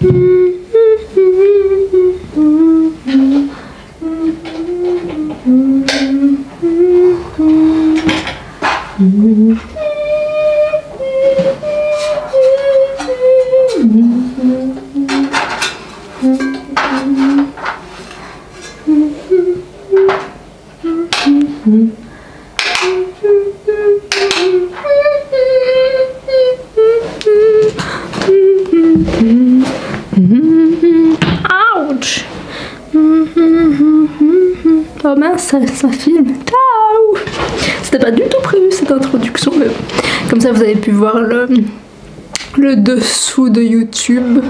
Ouch. Oh mince, ça filme. Ciao. C'était pas du tout prévu cette introduction, mais comme ça vous avez pu voir le dessous de YouTube.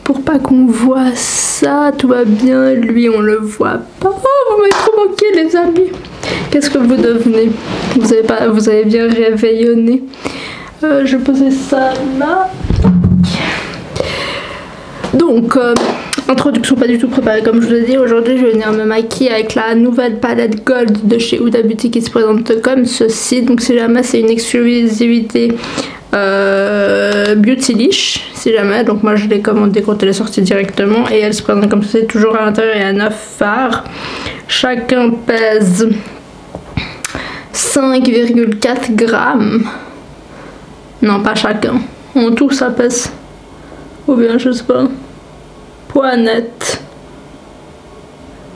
Pour pas qu'on voit ça, tout va bien, lui on le voit pas. Oh, vous m'avez trop manqué les amis. Qu'est-ce que vous devenez? Vous avez bien réveillonné. Je posais ça là. Donc, introduction pas du tout préparée comme je vous l'ai dit. Aujourd'hui je vais venir me maquiller avec la nouvelle palette Gold de chez Huda Beauty qui se présente comme ceci. Donc si jamais c'est une exclusivité Beautylish, si jamais. Donc moi je l'ai commandée quand elle est sortie directement. Et elle se présente comme ceci. Toujours à l'intérieur il y a 9 fards. Chacun pèse 5,4 grammes. Non pas chacun. En tout ça pèse. Ou bien je sais pas. Poids net.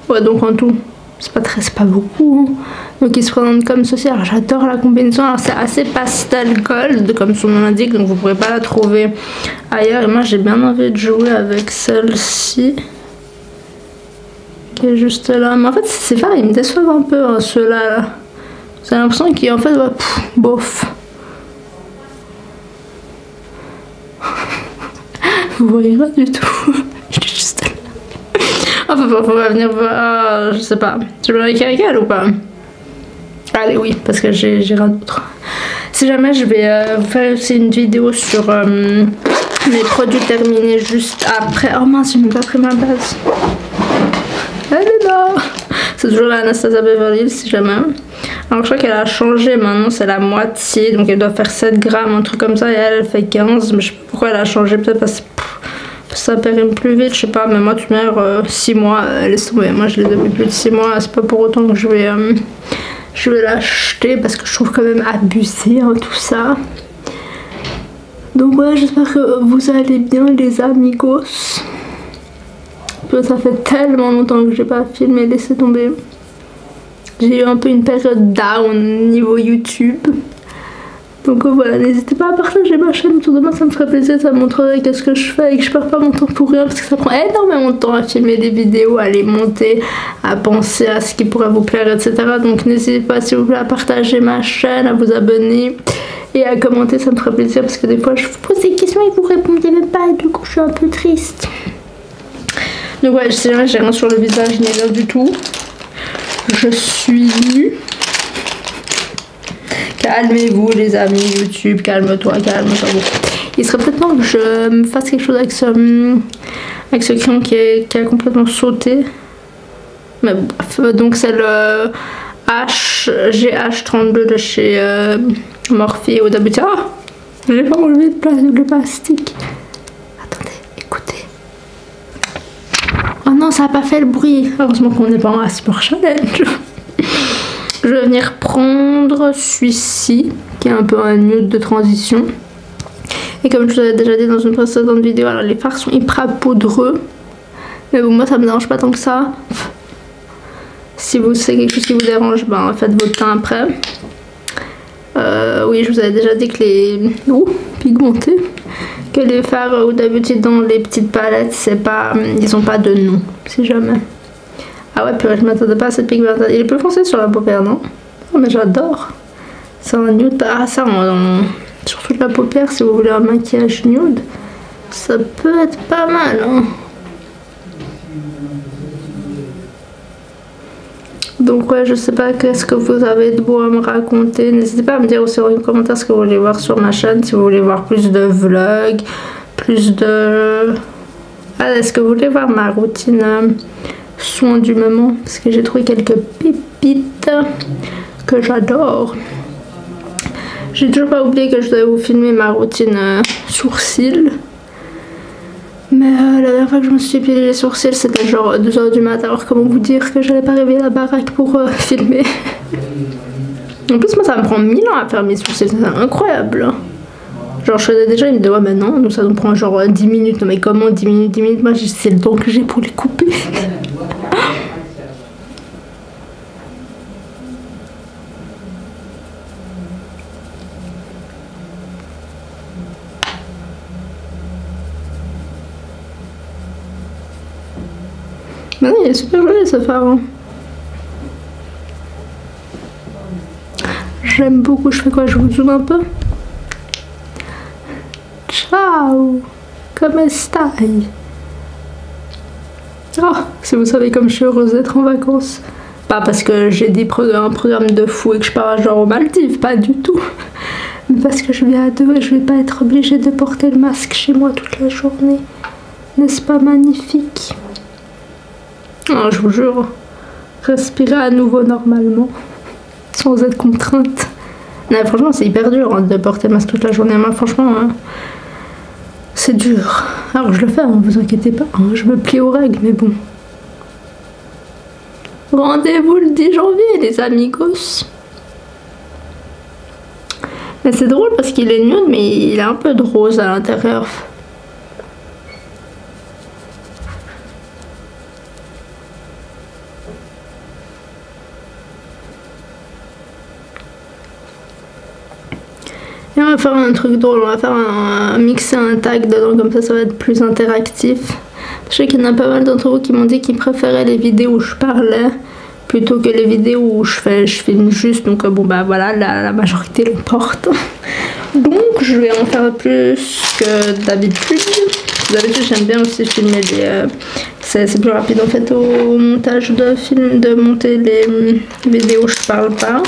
Ouais donc en tout. C'est pas beaucoup. Hein. Donc il se présente comme ceci. Alors j'adore la combinaison. Alors c'est assez pastel gold comme son nom l'indique. Donc vous pourrez pas la trouver ailleurs. Et moi j'ai bien envie de jouer avec celle-ci. Qui est juste là. Mais en fait ces fards ils me déçoivent un peu hein, ceux-là. Là. J'ai l'impression qu'ils en fait ouais, bof. Vous voyez pas du tout. Je suis juste là. Enfin, faut pas venir voir. Je sais pas. Je vais avec elle ou pas? Allez, oui, parce que j'ai rien d'autre. Si jamais je vais vous faire aussi une vidéo sur mes produits terminés juste après. Oh mince, j'ai même pas pris ma base. Elle est là. C'est toujours la Anastasia Beverly Hills si jamais. Alors je crois qu'elle a changé maintenant, c'est la moitié. Donc elle doit faire 7 grammes, un truc comme ça. Et elle fait 15. Mais je sais pas pourquoi elle a changé. Peut-être parce que ça périme plus vite, je sais pas. Mais moi, tu m'as 6 mois, laisse tomber. Moi je l'ai depuis plus de 6 mois. C'est pas pour autant que je vais l'acheter. Parce que je trouve quand même abusé hein, tout ça. Donc ouais, j'espère que vous allez bien les amigos. Ça fait tellement longtemps que j'ai pas filmé, laissez tomber. J'ai eu un peu une période down niveau YouTube. Donc voilà, n'hésitez pas à partager ma chaîne autour de moi, ça me ferait plaisir, ça me montrerait qu'est-ce que je fais et que je perds pas mon temps pour rien parce que ça prend énormément de temps à filmer des vidéos, à les monter, à penser à ce qui pourrait vous plaire, etc. Donc n'hésitez pas s'il vous plaît à partager ma chaîne, à vous abonner et à commenter, ça me ferait plaisir parce que des fois je vous pose des questions et vous répondez même pas et du coup je suis un peu triste. Donc ouais, j'ai rien sur le visage ni rien du tout. Je suis nue. Calmez-vous les amis YouTube, calme-toi, calme-toi. Il serait peut-être temps que je me fasse quelque chose avec ce crayon qui a complètement sauté. Mais bref, donc c'est le GH32 de chez Morphe et Huda Beauty. Ah, j'ai pas enlevé le plastique. Non, ça n'a pas fait le bruit. Heureusement qu'on n'est pas en ASMR challenge. Je vais venir prendre celui-ci, qui est un peu un nude de transition. Et comme je vous avais déjà dit dans une précédente vidéo, alors les fards sont hyper poudreux. Mais bon, moi ça me dérange pas tant que ça. Si c'est quelque chose qui vous dérange, ben faites votre teint après. Oui, je vous avais déjà dit que les... pigmentés. Que les fards Huda Beauty dans les petites palettes, c'est pas, ils ont pas de nom, si jamais. Ah ouais, puis je m'attendais pas à cette pigmentation. Il est plus foncé sur la paupière, non? Oh, mais j'adore. C'est un nude. Ah, ça, sur toute la paupière, si vous voulez un maquillage nude, ça peut être pas mal, hein. Donc ouais, je sais pas qu'est-ce que vous avez de beau à me raconter. N'hésitez pas à me dire aussi dans les commentaires ce que vous voulez voir sur ma chaîne. Si vous voulez voir plus de vlogs, plus de... Ah, est-ce que vous voulez voir ma routine soin du moment? Parce que j'ai trouvé quelques pépites que j'adore. J'ai toujours pas oublié que je devais vous filmer ma routine sourcils. Mais la dernière fois que je me suis épilé les sourcils, c'était genre 2h du matin. Alors comment vous dire que j'allais pas réveiller la baraque pour filmer. En plus moi ça me prend 1000 ans à faire mes sourcils, c'est incroyable. Genre je faisais déjà, il me dit ouais mais non, nous ça nous prend genre 10 minutes. Non mais comment 10 minutes, moi c'est le temps que j'ai pour les couper. Mais non, il est super joli ce phare. Hein. J'aime beaucoup, je fais quoi? Je vous zoome un peu. Ciao! Come stai? Oh, si vous savez comme je suis heureuse d'être en vacances. Pas parce que j'ai un programme de fou et que je pars genre aux Maldives, pas du tout. Mais parce que je vais à deux et je vais pas être obligée de porter le masque chez moi toute la journée. N'est-ce pas magnifique? Oh, je vous jure, respirer à nouveau normalement, sans être contrainte. Non, franchement, c'est hyper dur hein, de porter le masque toute la journée. Moi, franchement, hein, c'est dur. Alors, je le fais, hein, vous inquiétez pas. Hein, je me plie aux règles, mais bon. Rendez-vous le 10 janvier, les amigos. Mais c'est drôle parce qu'il est nude, mais il est un peu de rose à l'intérieur. Et on va faire un truc drôle, on va faire mixer un tag dedans, comme ça va être plus interactif. Je sais qu'il y en a pas mal d'entre vous qui m'ont dit qu'ils préféraient les vidéos où je parlais plutôt que les vidéos où je filme juste, donc bon bah voilà, la majorité l'emporte. Donc je vais en faire plus que d'habitude. D'habitude j'aime bien aussi filmer des... c'est plus rapide en fait au montage de monter les vidéos où je parle pas.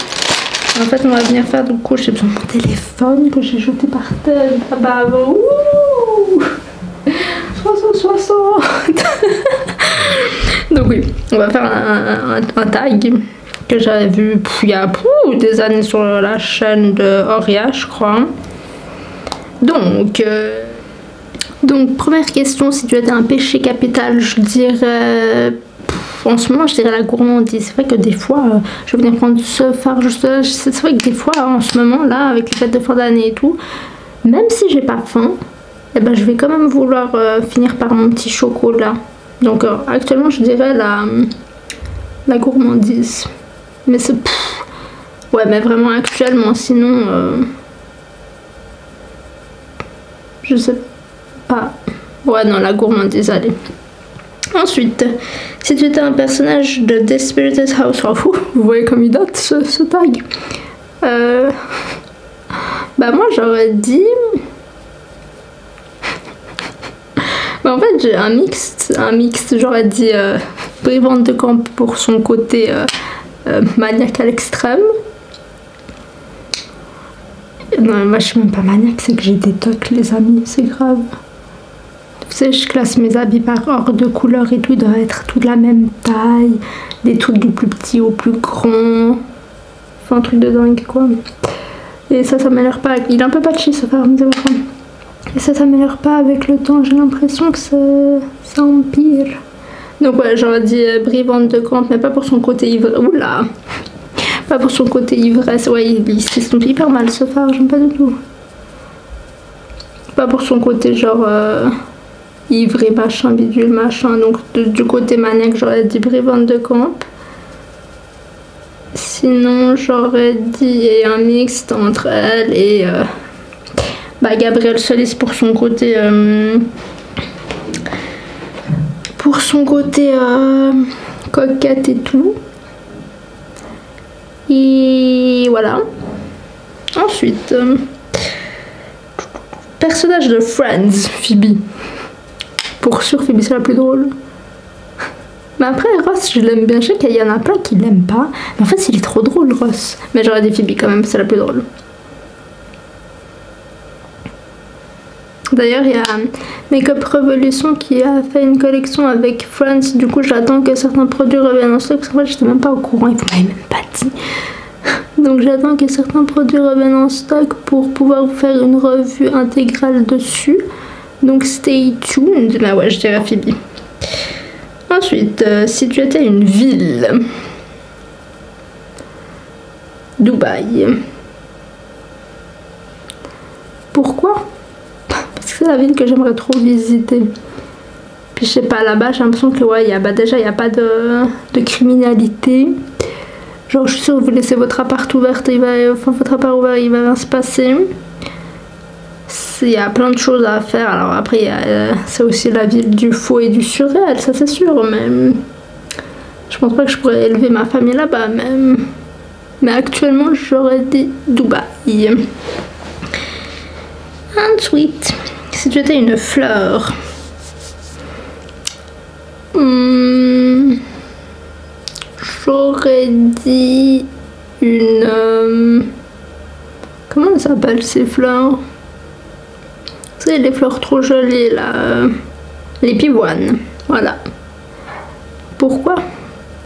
En fait, on va venir faire du coup, j'ai besoin de mon téléphone que j'ai jeté par terre là-bas avant. Ouh 360. Donc oui, on va faire un tag que j'avais vu il y a des années sur la chaîne de Auria, je crois. Donc, première question, si tu étais un péché capital, je dirais... En ce moment, je dirais la gourmandise. C'est vrai que des fois, je vais venir prendre ce phare juste là. C'est vrai que des fois, en ce moment, là, avec les fêtes de fin d'année et tout, même si j'ai pas faim, eh ben, je vais quand même vouloir finir par mon petit chocolat. Donc, actuellement, je dirais la gourmandise. Mais c'est... Ouais, mais vraiment actuellement, sinon... je sais pas. Ouais, non, la gourmandise, allez. Ensuite, si tu étais un personnage de Despirited Housewives, vous voyez comme il date ce tag. Bah moi j'aurais dit... Bah en fait j'ai un mixte, j'aurais dit Brie Van de Kamp pour son côté maniaque à l'extrême. Non, moi je suis même pas maniaque, c'est que j'ai des tocs les amis, c'est grave. Tu sais, je classe mes habits par ordre de couleur et tout, ils doivent être tous de la même taille, des trucs du plus petit au plus grand, enfin un truc de dingue quoi. Et ça m'améliore pas, il est un peu patchy ce phare, et ça m'améliore pas avec le temps, j'ai l'impression que ça empire. Donc ouais, j'aurais dit Brie Van de Kamp, mais pas pour son côté ivresse, oula, pas pour son côté ivresse, ouais il s'estompe hyper mal ce phare, j'aime pas du tout. Pas pour son côté genre... ivré machin bidule machin, donc du côté maniaque j'aurais dit Brie Van de Kamp. Sinon j'aurais dit un mixte entre elle et Gabrielle Solis pour son côté coquette et tout, et voilà. Ensuite personnage de Friends, Phoebe. Pour sûr, Phoebe c'est la plus drôle. Mais après, Ross, je l'aime bien. Je sais qu'il y en a plein qui l'aiment pas. Mais en fait, il est trop drôle, Ross. Mais j'aurais dit Phoebe quand même, c'est la plus drôle. D'ailleurs, il y a Makeup Revolution qui a fait une collection avec Friends. Du coup, j'attends que certains produits reviennent en stock. Parce qu'en fait, j'étais même pas au courant. Ils m'avaient même pas dit. Donc, j'attends que certains produits reviennent en stock pour pouvoir vous faire une revue intégrale dessus. Donc stay tuned. Mais ouais, je dirais Phoebe. Ensuite, si tu étais une ville. Dubaï. Pourquoi? Parce que c'est la ville que j'aimerais trop visiter. Puis je sais pas, là-bas j'ai l'impression que ouais, déjà il n'y a pas de criminalité. Genre je suis sûre que vous laissez votre appart ouvert, votre appart ouvert, il va rien se passer. Il y a plein de choses à faire. Alors après c'est aussi la ville du faux et du surréel, ça c'est sûr, mais je pense pas que je pourrais élever ma famille là-bas même. Mais actuellement j'aurais dit Dubaï. Ensuite, si tu étais une fleur, j'aurais dit une... comment elles s'appellent ces fleurs? Vous savez, les fleurs trop jolies là, les pivoines, voilà. Pourquoi?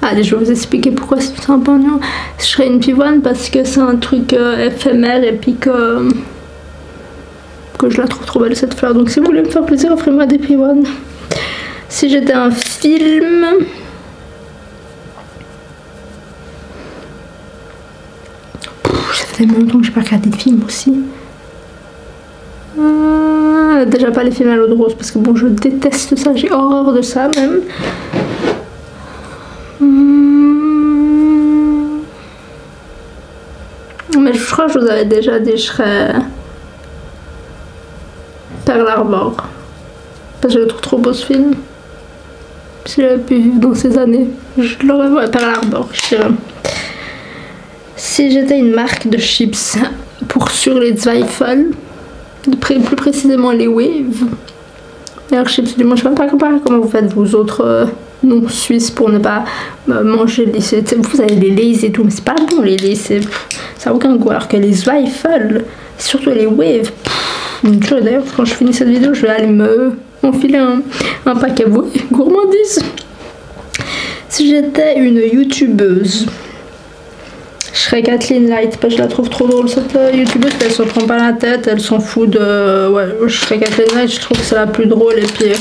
Allez, je vais vous expliquer pourquoi c'est tout un peu mignon. Je serais une pivoine parce que c'est un truc éphémère et puis que je la trouve trop belle cette fleur. Donc si vous voulez me faire plaisir, offrez-moi des pivoines. Si j'étais un film, ça fait tellement longtemps que j'ai pas regardé de film aussi. Déjà pas les films à l'eau de rose parce que bon, je déteste ça, j'ai horreur de ça même. Mais je crois que je vous avais déjà dit, je serais Pearl Harbor. Parce que je le trouve trop beau ce film. Si j'avais pu vivre dans ces années, je l'aurais vu à Pearl Harbor, je dirais. Si j'étais une marque de chips pour sur les Zweifel, plus précisément les Wave. D'ailleurs, chips du moins, je ne sais même pas comment vous faites vous autres non suisses pour ne pas manger les... Vous avez les Lays et tout, mais c'est pas bon les Lays, ça n'a aucun goût. Alors que les Zweifel, surtout les Wave, d'ailleurs quand je finis cette vidéo, je vais aller m'enfiler un paquet gourmandise. Si j'étais une youtubeuse, je serais Kathleen Light, parce que je la trouve trop drôle cette youtubeuse, elle se prend pas la tête, elle s'en fout de... Ouais, je serais Kathleen Light, je trouve que c'est la plus drôle et puis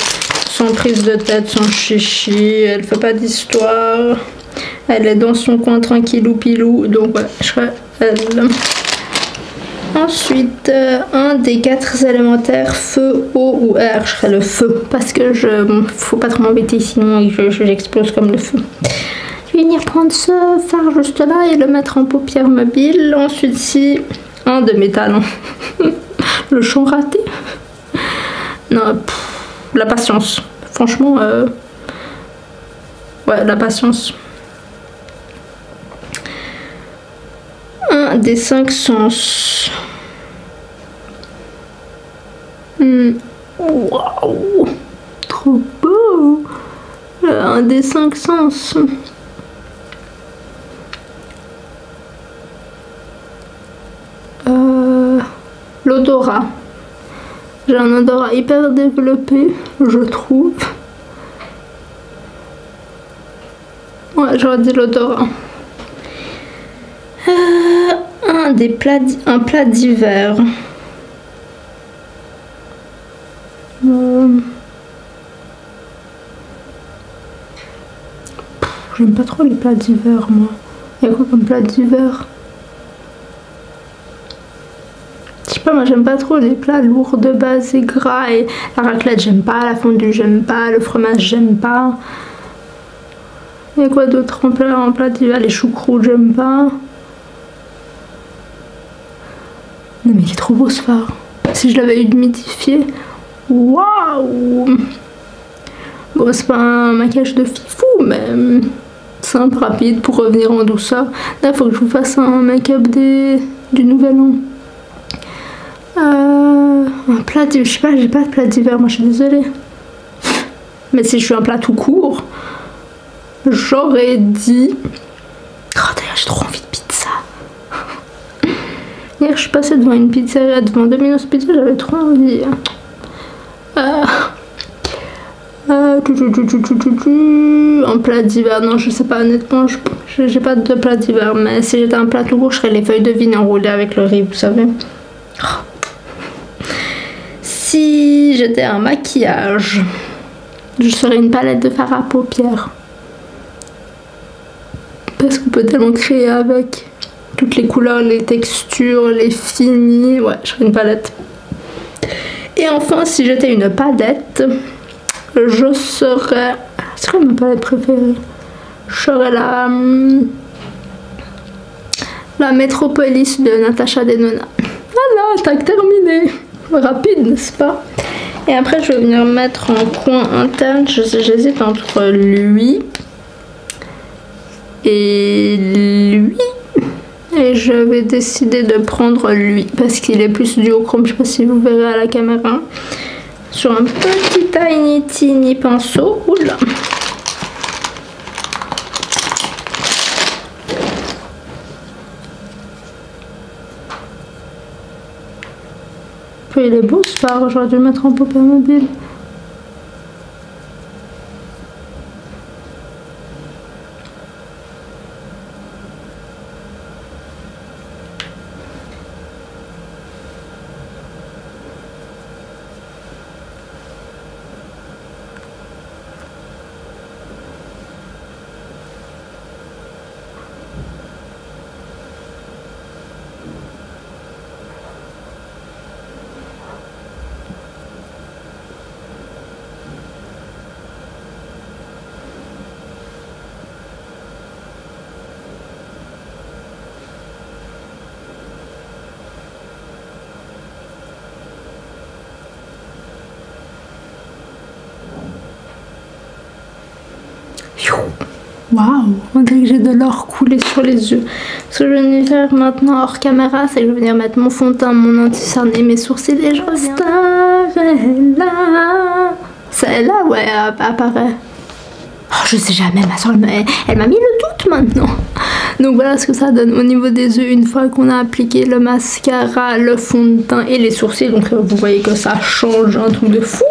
sans prise de tête, sans chichi, elle fait pas d'histoire, elle est dans son coin tranquillou pilou, donc ouais, je serais elle. Ensuite, un des 4 élémentaires, feu, eau ou air, je serais le feu, parce que faut pas trop m'embêter sinon j'explose comme le feu. Je vais venir prendre ce phare juste là et le mettre en paupière mobile. Ensuite, si un de mes talents, le chant raté. Non, la patience. Franchement, ouais, la patience. Un des 5 sens. Waouh, trop beau. Un des 5 sens. L'odorat. J'ai un odorat hyper développé, je trouve. Ouais, j'aurais dit l'odorat. Un plat d'hiver. J'aime pas trop les plats d'hiver, moi. Il y a quoi comme plat d'hiver? Je sais pas, moi j'aime pas trop les plats lourds de base et gras. Et la raclette, j'aime pas. La fondue, j'aime pas. Le fromage, j'aime pas. Il y a quoi d'autre en plat d'hiver? Les choucroutes, j'aime pas. Non mais il est trop beau ce phare. Si je l'avais humidifié. Waouh! Bon, c'est pas un maquillage de fifou, mais simple, rapide pour revenir en douceur. Là, il faut que je vous fasse un make-up du nouvel an. Un plat d'hiver, je sais pas, j'ai pas de plat d'hiver, moi je suis désolée. Mais si je suis un plat tout court, j'aurais dit... Oh d'ailleurs, j'ai trop envie de pizza. Hier, je suis passée devant une pizzeria, devant Domino's Pizza, j'avais trop envie. Un plat d'hiver, non je sais pas honnêtement, j'ai pas de plat d'hiver, mais si j'étais un plat tout court, je serais les feuilles de vigne enroulées avec le riz, vous savez. Si j'étais un maquillage, je serais une palette de fard à paupières. Parce qu'on peut tellement créer avec toutes les couleurs, les textures, les finis. Ouais, je serais une palette. Et enfin, si j'étais une palette, je serais... C'est quoi ma palette préférée? Je serais la Metropolis de Natasha Denona. Voilà, tac, terminé. Rapide, n'est-ce pas? Et après, je vais venir mettre en coin interne. J'hésite entre lui et lui. Et je vais décider de prendre lui parce qu'il est plus duochrome. Je sais pas si vous verrez à la caméra. Sur un petit tiny pinceau. Oula. Il est beau ce fard, j'aurais dû le mettre en paupières mobile. Waouh, on dirait que j'ai de l'or coulé sur les yeux. Ce que je vais venir faire maintenant hors caméra, c'est que je vais venir mettre mon fond de teint, mon anti-cerne et mes sourcils. Et je reviens. Celle-là, ouais, apparaît. Oh, je sais jamais, ma soeur, elle m'a mis le doute maintenant. Donc voilà ce que ça donne au niveau des yeux une fois qu'on a appliqué le mascara, le fond de teint et les sourcils. Donc vous voyez que ça change un truc de fou.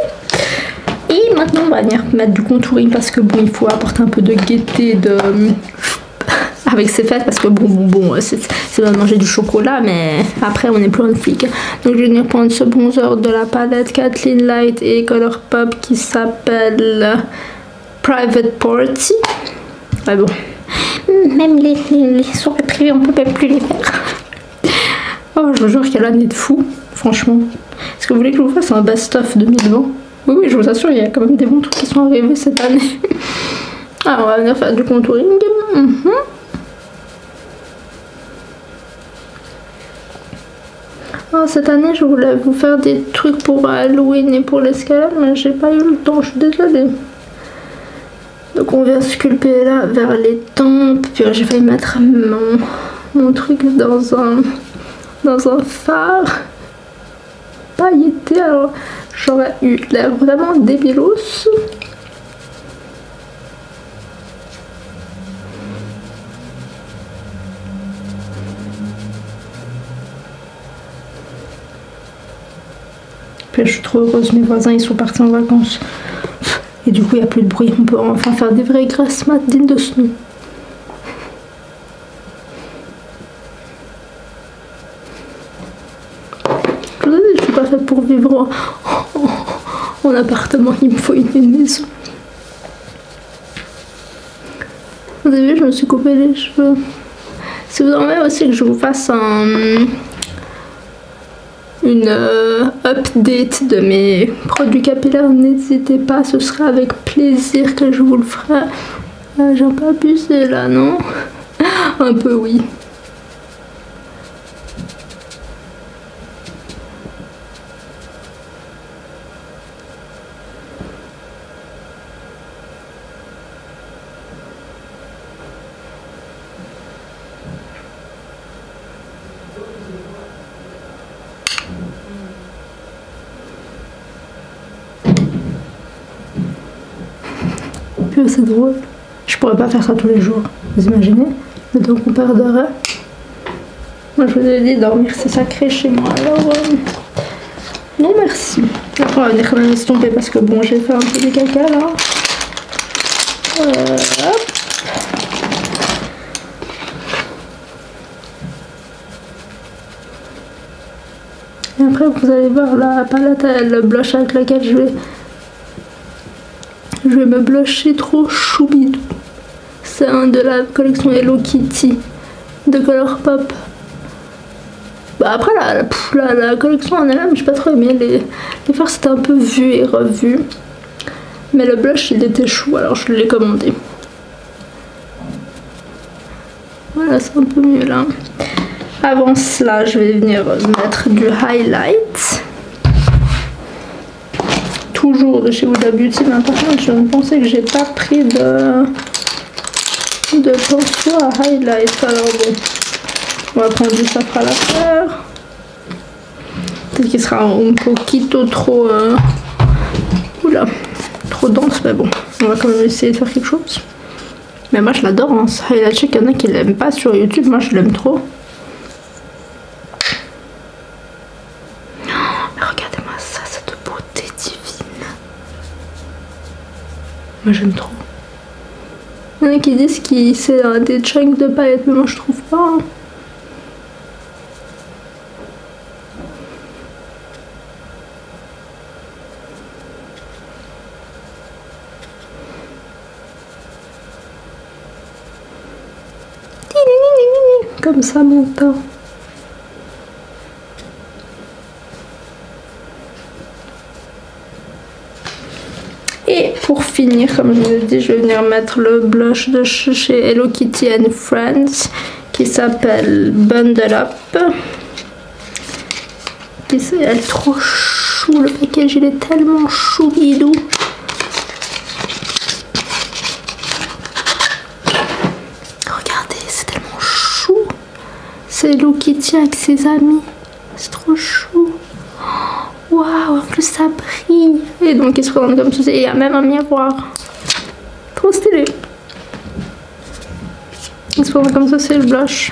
Et maintenant on va venir mettre du contouring parce que bon, il faut apporter un peu de gaieté avec ses fesses parce que bon c'est bien de manger du chocolat, mais après on est plus un flic. Donc je vais venir prendre ce bronzer de la palette Kathleen Light et Colourpop qui s'appelle Private Party. Ouais bon, même les soirées privées on peut même plus les faire. Oh je vous jure quelle année de fou, franchement. Est-ce que vous voulez que je vous fasse un best-of 2020? Oui, je vous assure, il y a quand même des bons trucs qui sont arrivés cette année. Alors, on va venir faire du contouring. Alors, cette année, je voulais vous faire des trucs pour Halloween et pour l'escalade, mais j'ai pas eu le temps, je suis désolée. Donc, on vient sculpter là vers les tempes. Puis, j'ai failli mettre mon truc dans un phare pailleté. Alors, j'aurais eu l'air vraiment débilos. Puis je suis trop heureuse, mes voisins ils sont partis en vacances. Et du coup il n'y a plus de bruit, on peut enfin faire des vraies grasses mat dignes de ce nom. Je vous ai dit, je suis pas faite pour vivre en appartement, il me faut une maison. Vous avez vu, je me suis coupé les cheveux. Si vous en voulez aussi que je vous fasse une update de mes produits capillaires, n'hésitez pas, ce sera avec plaisir que je vous le ferai. J'ai un peu abusé là, non? Un peu oui. C'est drôle. Je pourrais pas faire ça tous les jours. Vous imaginez le temps qu'on perdrait. Moi je vous ai dit, dormir c'est sacré chez moi. Alors non merci. Après on va venir quand même estomper parce que bon j'ai fait un peu de caca là. Hop. Et après après vous allez voir la palette, le blush avec lequel je vais me blusher trop choubidou. C'est un de la collection Hello Kitty de Colourpop. Bah après la collection en elle-même, j'ai pas trop aimé. Les fards c'était un peu vu et revu. Mais le blush il était chou, alors je l'ai commandé. Voilà, c'est un peu mieux là. Avant cela, je vais venir mettre du highlight. Toujours de chez Huda Beauty, mais par contre, je pensais que j'ai pas pris de pinceau à highlight. Alors bon, on va prendre du safran à l'affaire. Peut-être qu'il sera un poquito trop... Oula, trop dense, mais bon, on va quand même essayer de faire quelque chose. Mais moi je l'adore, hein, ce highlight. Je sais qu'il y en a qui l'aiment pas sur YouTube, moi je l'aime trop. Regardez-moi ça, cette beauté divine. Moi j'aime trop. Il y en a qui disent que c'est des chunks de paillettes, mais moi je trouve pas. Hein. Comme ça mon teint. Et pour finir, comme je vous ai dit, je vais venir mettre le blush de chez Hello Kitty and Friends qui s'appelle Bundle Up. Elle est trop chou, le package il est tellement chou bidou. Regardez, c'est tellement chou. C'est Hello Kitty avec ses amis. C'est trop chou. Waouh, en plus ça brille. Et donc il se présente comme ceci. Et il y a même un miroir. Trop stylé. Il se présente comme ça, c'est le blush.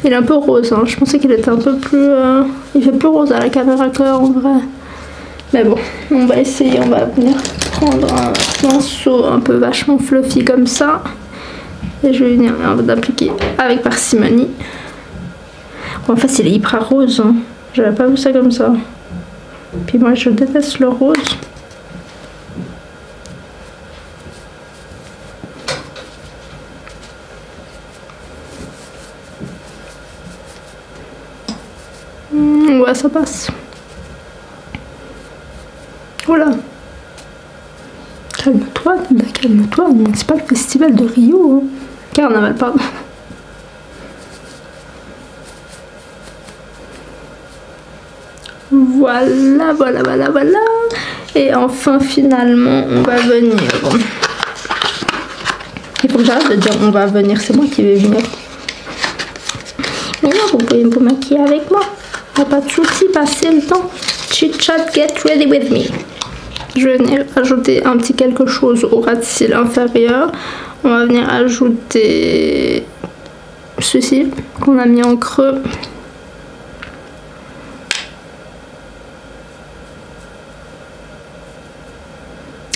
Il est un peu rose, hein. Je pensais qu'il était un peu plus... Il fait plus rose à la caméra en vrai. Mais bon, on va essayer. On va venir prendre un pinceau un peu vachement fluffy comme ça. Et je vais venir d'appliquer avec parcimonie. En fait, il est hyper rose. Hein. J'avais pas vu ça comme ça. Puis moi, je déteste le rose. Ouais, ça passe. Voilà. Calme-toi, calme-toi. C'est pas le festival de Rio. Hein. Carnaval, pardon. Voilà, voilà, voilà, voilà. Et enfin, finalement, on va venir. Il faut que j'arrête de dire on va venir. C'est moi qui vais venir. Mais non, vous pouvez vous maquiller avec moi. Pas de soucis, passez le temps. Chit chat, get ready with me. Je vais venir ajouter un petit quelque chose au ras de cils inférieur. On va venir ajouter ceci qu'on a mis en creux.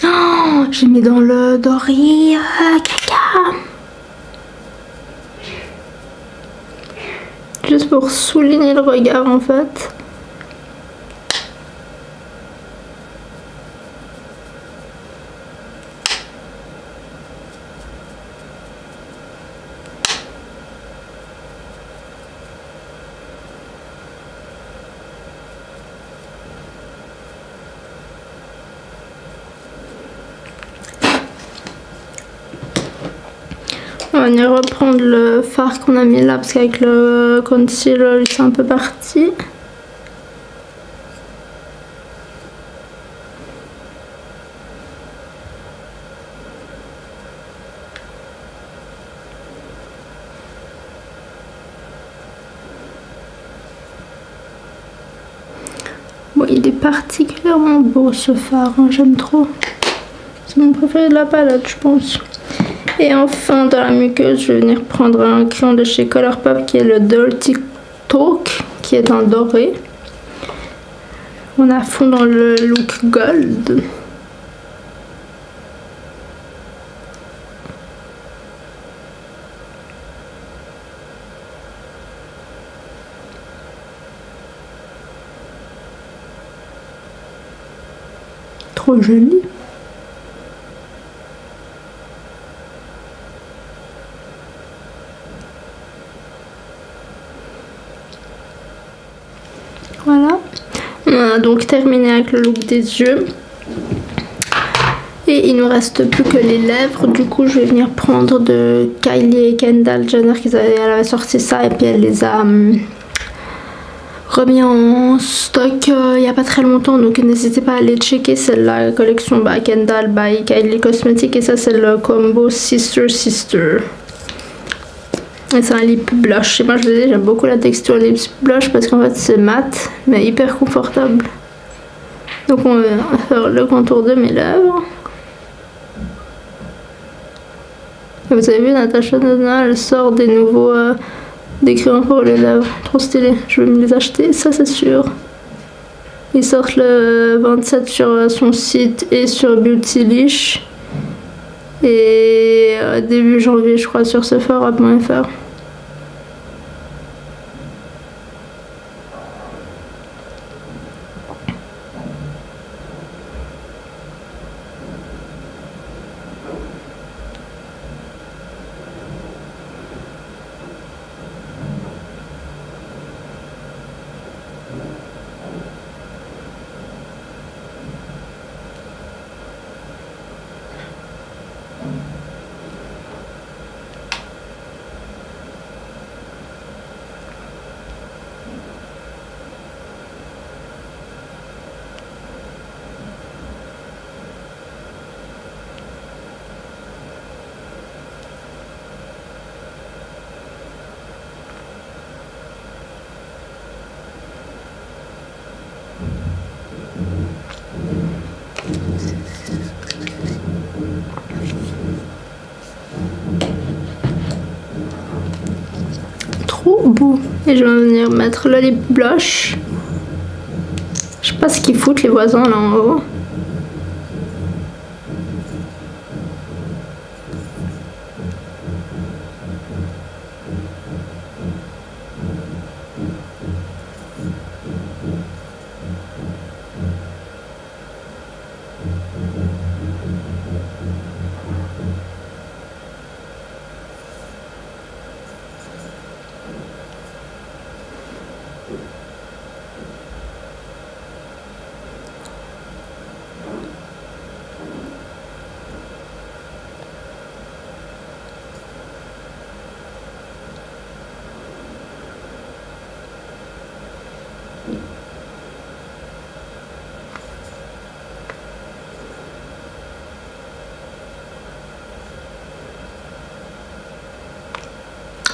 Oh, j'ai mis dans le doré caca. Juste pour souligner le regard en fait. On va venir reprendre le fard qu'on a mis là parce qu'avec le concealer c'est un peu parti. Bon, il est particulièrement beau ce fard, hein, j'aime trop. C'est mon préféré de la palette, je pense. Et enfin, dans la muqueuse, je vais venir prendre un crayon de chez Colourpop qui est le Dirty Talk, qui est en doré. On est à fond dans le look gold. Trop joli. Voilà. On a donc terminé avec le look des yeux. Et il nous reste plus que les lèvres. Du coup, je vais venir prendre de Kylie et Kendall Jenner. Elle avait sorti ça et puis elle les a remis en stock il n'y a pas très longtemps. Donc n'hésitez pas à aller checker. C'est la collection Kendall by Kylie Cosmetics. Et ça, c'est le combo Sister Sister. Et c'est un lip blush. Et moi, je vous dis, j'aime beaucoup la texture lip blush parce qu'en fait, c'est mat mais hyper confortable. Donc on va faire le contour de mes lèvres. Vous avez vu, Natasha Denona, elle sort des nouveaux des crayons pour les lèvres. Trop stylé, je vais me les acheter, ça c'est sûr. Ils sortent le 27 sur son site et sur Beautylish. Et début janvier, je crois, sur Sephora.fr. Beau. Et je vais venir mettre le lip blush. Je sais pas ce qu'ils foutent les voisins là en haut.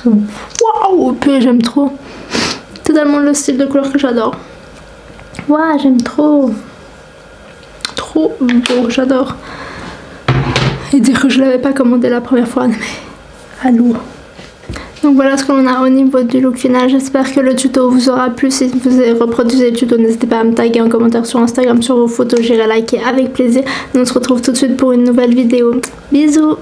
Waouh, j'aime trop. Totalement le style de couleur que j'adore. Waouh, j'aime trop. Trop beau, j'adore. Et dire que je l'avais pas commandé la première fois, mais allô. Donc voilà ce qu'on a au niveau du look final. J'espère que le tuto vous aura plu. Si vous avez reproduit les tutos, n'hésitez pas à me taguer en commentaire sur Instagram sur vos photos. J'irai liker avec plaisir. Nous on se retrouve tout de suite pour une nouvelle vidéo. Bisous.